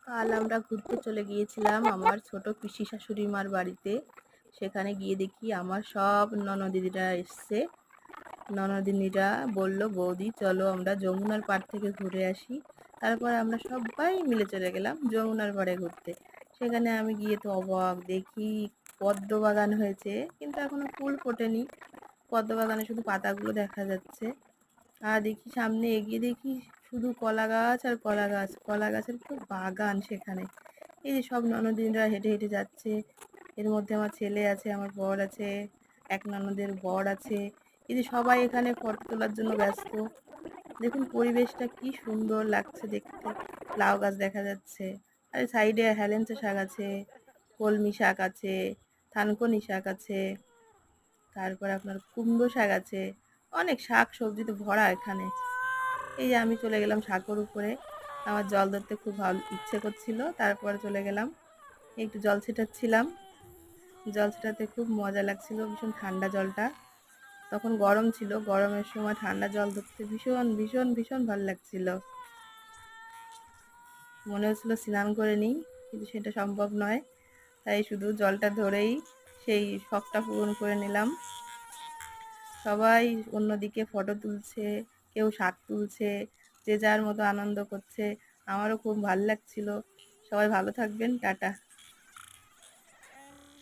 কাল আমরা ঘুরতে চলে গিয়েছিলাম আমার ছোট পিসি শাশুড়ি মার বাড়িতে। সেখানে গিয়ে দেখি আমার সব ননদিনীরা এসছে। ননদিনীরা বলল, বৌদি চলো আমরা যমুনার পাড় থেকে ঘুরে আসি। তারপর আমরা সবাই মিলে চলে গেলাম যমুনার পাড়ে ঘুরতে। সেখানে আমি গিয়ে তো অবাক, দেখি পদ্ম বাগান হয়েছে কিন্তু এখনো ফুল ফোটেনি। পদ্ম বাগানে শুধু পাতাগুলো দেখা যাচ্ছে। আর দেখি সামনে এগিয়ে দেখি শুধু কলা গাছ আর কলা গাছ, কলা গাছের পুরো বাগান সেখানে। এই যে সব ননদিনরা হেঁটে হেঁটে যাচ্ছে। এর মধ্যে আমার ছেলে আছে, আমার বর আছে, এক ননদের বর আছে। এই যে সবাই এখানে ফটো তোলার জন্য ব্যস্ত। দেখুন পরিবেশটা কি সুন্দর লাগছে দেখতে। লাউ গাছ দেখা যাচ্ছে, আর সাইডে হেলেঞ্চা শাক আছে, কলমি শাক আছে, থানকুনি শাক আছে, তারপর আপনার কুমড়ো শাক আছে। অনেক শাক সবজিতে ভরা এখানে। এই যে আমি চলে গেলাম সাঁকোর উপরে। আমার জল ধরতে খুব ভালো ইচ্ছে করছিল, তারপরে চলে গেলাম, একটু জল ছেটাচ্ছিলাম। জল ছেটাতে খুব মজা লাগছিল, ভীষণ ঠান্ডা জলটা। তখন গরম ছিল, গরমের সময় ঠান্ডা জল ধরতে ভীষণ ভীষণ ভীষণ ভালো লাগছিল। মনে হচ্ছিল স্নান করে নিই, কিন্তু সেটা সম্ভব নয়। তাই শুধু জলটা ধরেই সেই শখটা পূরণ করে নিলাম। সবাই অন্যদিকে ফটো তুলছে, কেউ শাক তুলছে, যে যার মতো আনন্দ করছে। আমারও খুব ভালো লাগছিল। সবাই ভালো থাকবেন, টাটা।